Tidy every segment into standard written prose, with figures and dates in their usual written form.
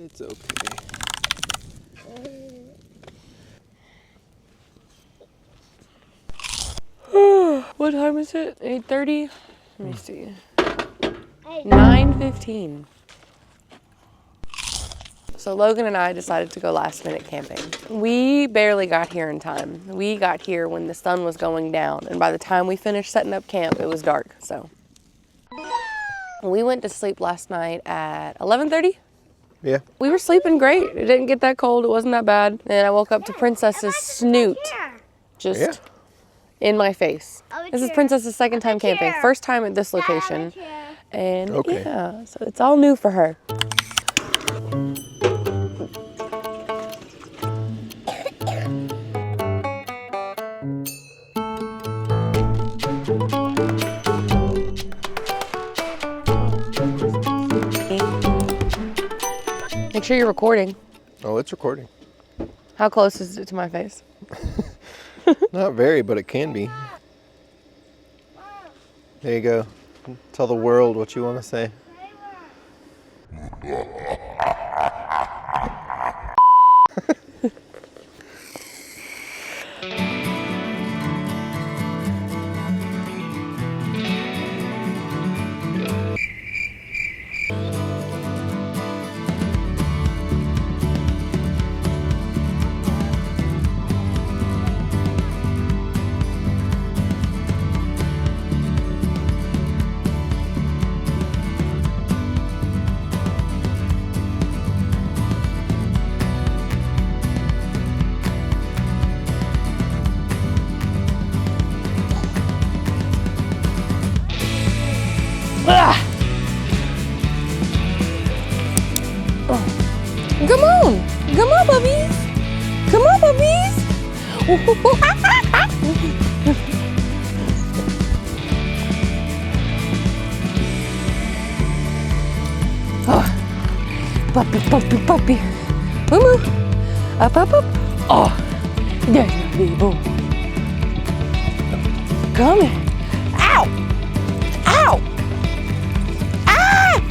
It's okay. What time is it? 8:30? Let me see. 9:15. So Logan and I decided to go last minute camping. We barely got here in time. We got here when the sun was going down, and by the time we finished setting up camp, it was dark, so. We went to sleep last night at 11:30. Yeah. We were sleeping great. It didn't get that cold. It wasn't that bad. And I woke up to Princess's snoot just in my face. This is Princess's second time camping. First time at this location. And yeah, so it's all new for her. Make sure you're recording. Oh, it's recording. How close is it to my face? Not very, but it can be. There you go. Tell the world what you want to say. Come on! Come on, puppies! Come on, puppies! Oh, puppy, puppy, puppy. Moo, up, up, up. Oh, there's my baby boo. Come here. Ow! Ow! Ah!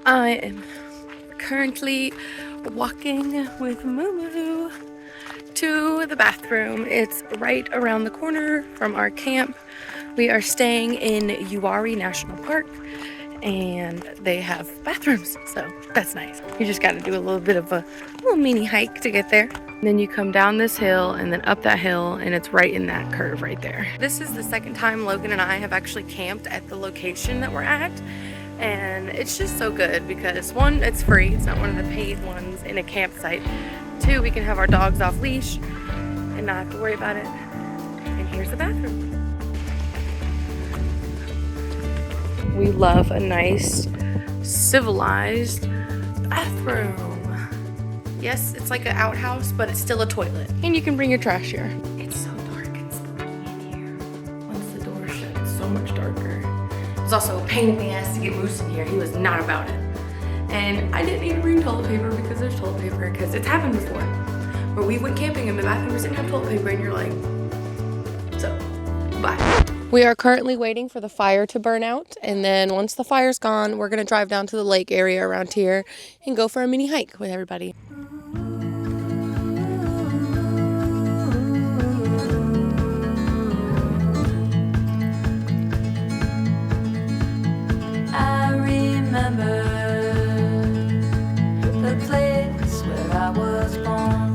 I am currently walking with Moo to the bathroom. It's right around the corner from our camp. We are staying in Uwharrie National Park and they have bathrooms, so that's nice. You just got to do a little bit of a little mini hike to get there. And then you come down this hill and then up that hill and it's right in that curve right there. This is the second time Logan and I have actually camped at the location that we're at. And it's just so good because one, it's free. It's not one of the paid ones in a campsite. Two, we can have our dogs off leash and not have to worry about it. And here's the bathroom. We love a nice, civilized bathroom. Yes, it's like an outhouse, but it's still a toilet. And you can bring your trash here. It's so dark and spooky in here. Once the door shut, it's so much darker. It was also a pain in the ass to get Moose in here. He was not about it. And I didn't need to bring toilet paper because there's toilet paper, because it's happened before. Where we went camping and the bathrooms didn't have toilet paper and you're like, so, bye. We are currently waiting for the fire to burn out, and then once the fire's gone, we're gonna drive down to the lake area around here and go for a mini hike with everybody. I remember the place where I was born,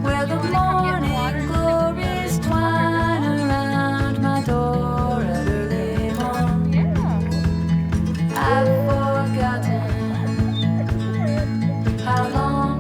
where the morning glories twine around my door at early morn. I've forgotten how long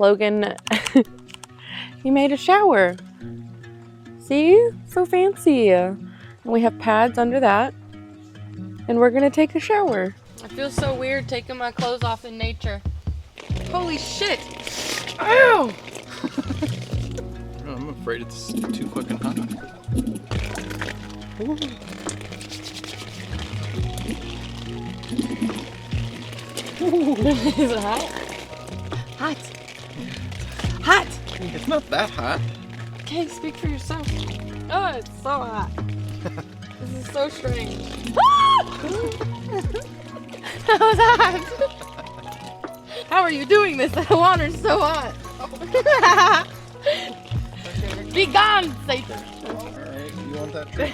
Logan, he made a shower. See? So fancy. And we have pads under that. And we're gonna take a shower. I feel so weird taking my clothes off in nature. Holy shit! Ow! I'm afraid it's too fucking hot. Is it hot? Hot. Hot! It's not that hot. Okay, speak for yourself. Oh, it's so hot. This is so strange. That was hot. How are you doing this? The water's so hot. Be gone, Satan. Alright, you want that drink?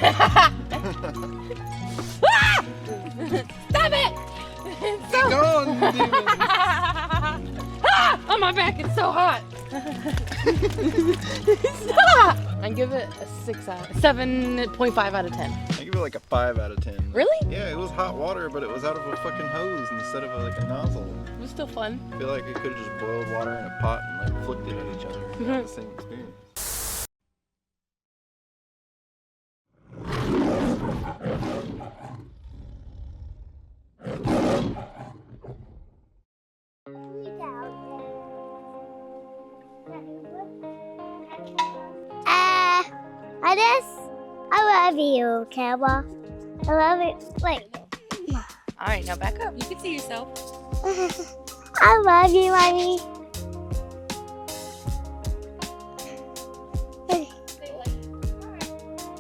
Stop it! It's so Go on, demon. on my back, it's so hot. Stop! I give it a 7.5 out of 10. I give it like a 5 out of 10. Really? Yeah, it was hot water, but it was out of a fucking hose instead of like a nozzle. It was still fun. I feel like I could have just boiled water in a pot and like flicked it at each other and got the same experience. I love you, Kaba. I love it. Wait. All right, now back up. You can see yourself. I love you, Mommy.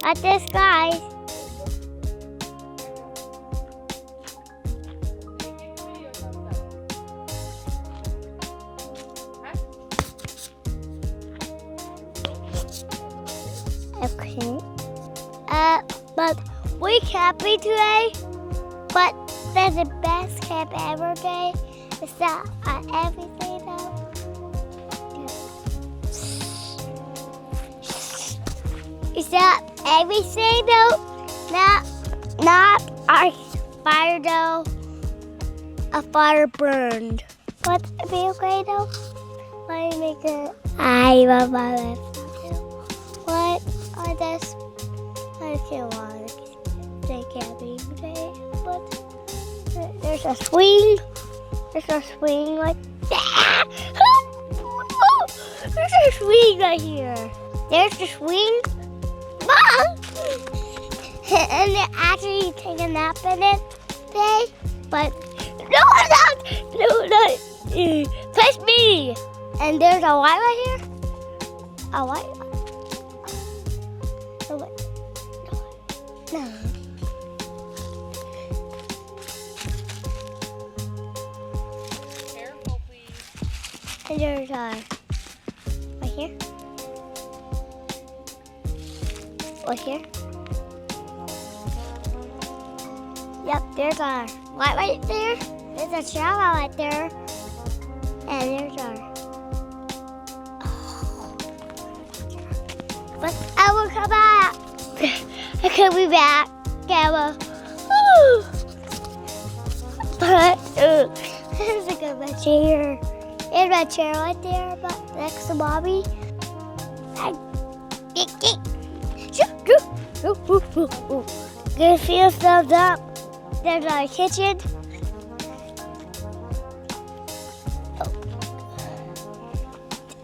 At this, guys. Okay. But we camping today. But that's the best camp ever day. It's not everything though. It's not everything though. Not our fire though. A fire burned. But it be okay though. Let me make it. I love my life too. What? I just can't want to stay camping today. But there's a swing. There's a swing like that. There's a swing right here. There's the swing. And they're actually taking a nap in it today. But no, push me. And there's a light right here. A light. Oh, wait. No. Careful, please. And there's right here. Right here. Yep, there's our light right there. There's a shower right there. And there's our. But I will come back. I could be back. Gamma. There's a good chair. There's my chair right there, but next to Bobby. Good feel thumbs up. There's our kitchen.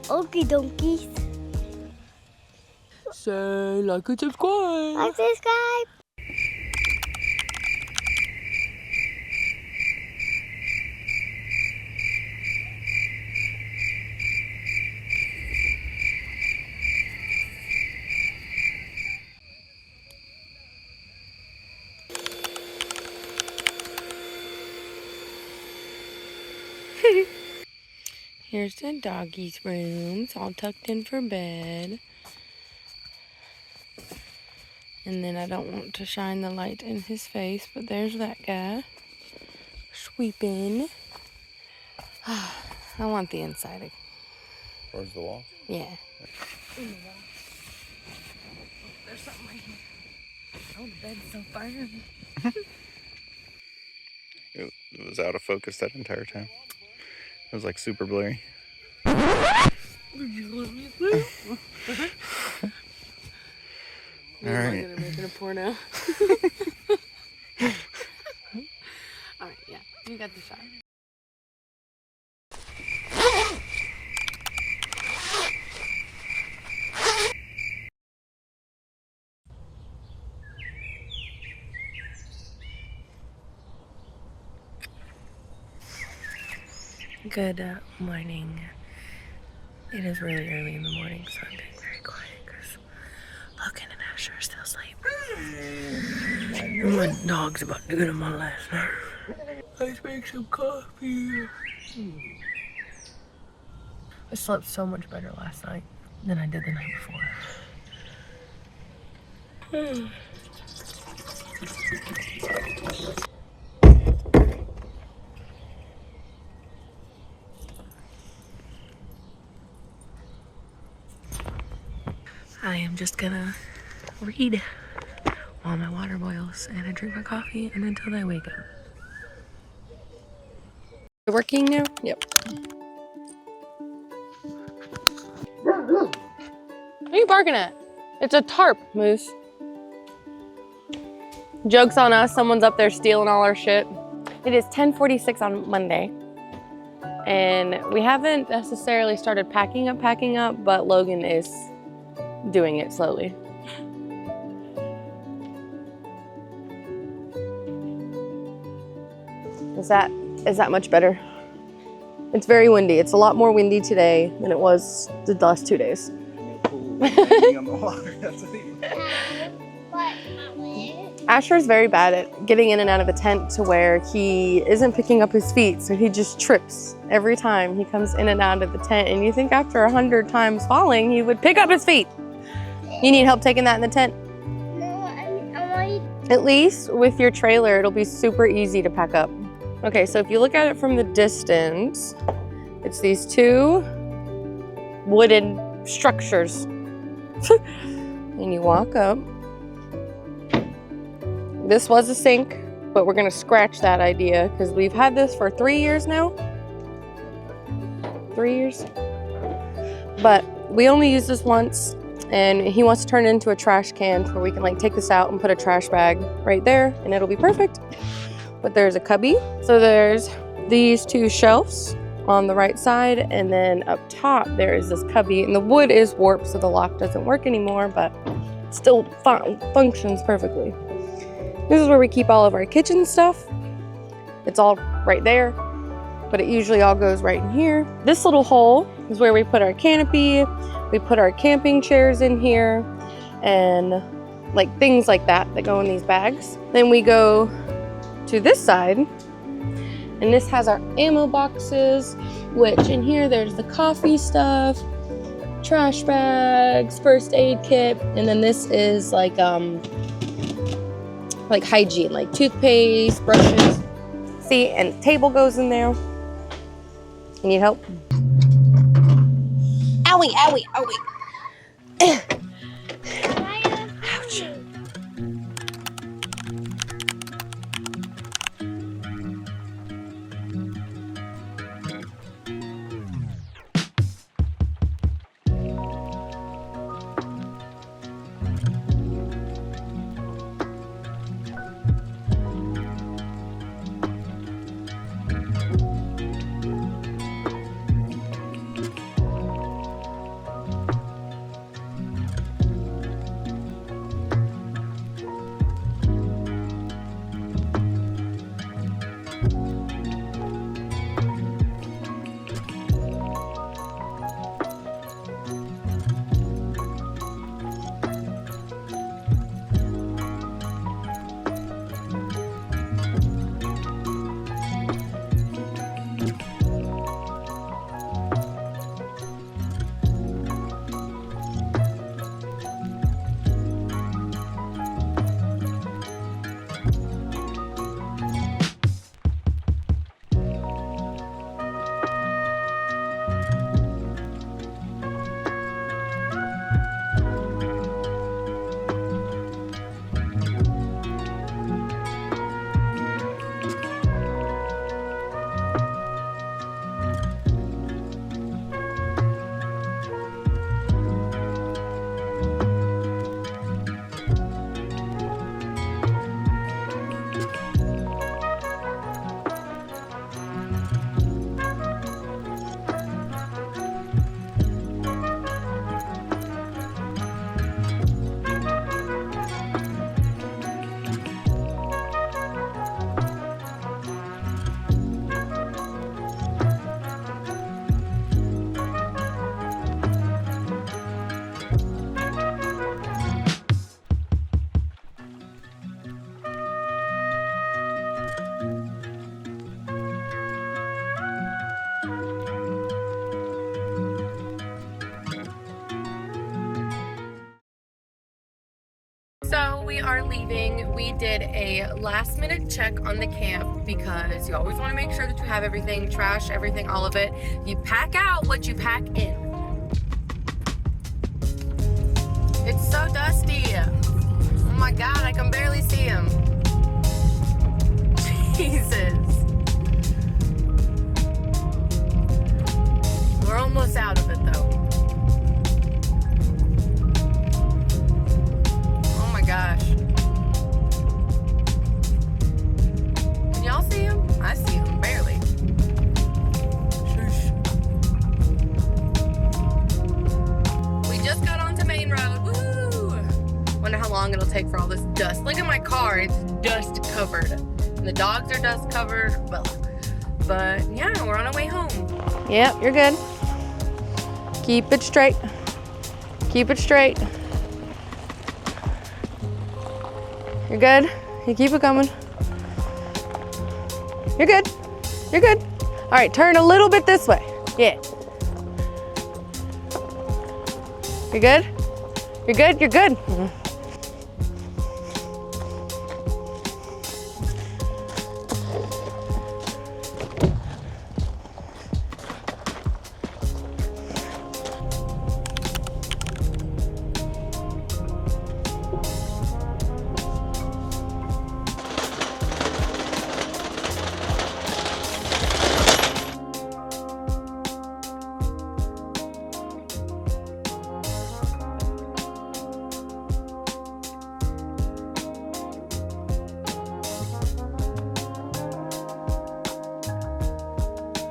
Okie donkeys. Say like and subscribe. Like, subscribe. Here's the doggy's room. It's all tucked in for bed. And then I don't want to shine the light in his face, but there's that guy sweeping. I want the inside. Where's the wall? Yeah. There's something right here. Oh, the bed's so firm. It was out of focus that entire time. It was like super blurry. All right. Gonna make it a porno. All right, yeah, you got the shot. Good morning. It is really early in the morning, so I'm being very quiet because Logan and Asher are still asleep. And my dog's about to get on my last nerve. Let's make some coffee. I slept so much better last night than I did the night before. I am just gonna read while my water boils and I drink my coffee and until I wake up. You're working now? Yep. What are you barking at? It's a tarp, Moose. Joke's on us, someone's up there stealing all our shit. It is 10:46 on Monday. And we haven't necessarily started packing up, but Logan is doing it slowly. Is that much better? It's very windy. It's a lot more windy today than it was the last 2 days. Asher's very bad at getting in and out of a tent to where he isn't picking up his feet, so he just trips every time he comes in and out of the tent. And you think after 100 times falling, he would pick up his feet. You need help taking that in the tent? No, I At least with your trailer, it'll be super easy to pack up. Okay, so if you look at it from the distance, it's these two wooden structures. And you walk up. This was a sink, but we're gonna scratch that idea because we've had this for 3 years now. 3 years. But we only use this once. And he wants to turn it into a trash can where we can like take this out and put a trash bag right there and it'll be perfect. But there's a cubby. So there's these two shelves on the right side, and then up top there is this cubby, and the wood is warped so the lock doesn't work anymore, but it still functions perfectly. This is where we keep all of our kitchen stuff. It's all right there, but it usually all goes right in here. This little hole is where we put our canopy. We put our camping chairs in here and like things like that go in these bags. Then we go to this side, and this has our ammo boxes, which in here there's the coffee stuff, trash bags, first aid kit, and then this is like hygiene, like toothpaste, brushes. See, and table goes in there. You need help? Owie, owie, owie. Ouch. while we are leaving, we did a last minute check on the camp because you always want to make sure that you have everything, trash, everything, all of it. You pack out what you pack in. It's so dusty. Oh my God, I can barely see him. Jesus. We're almost out of it though. Oh my gosh. Can y'all see him? I see him barely. Shush. We just got onto Main Road. Woo! Wonder how long it'll take for all this dust. Look at my car, it's dust covered. And the dogs are dust covered. Well, but yeah, we're on our way home. Yep, you're good. Keep it straight. Keep it straight. You're good. You keep it coming. You're good. You're good. All right, turn a little bit this way. Yeah. You're good? You're good? You're good.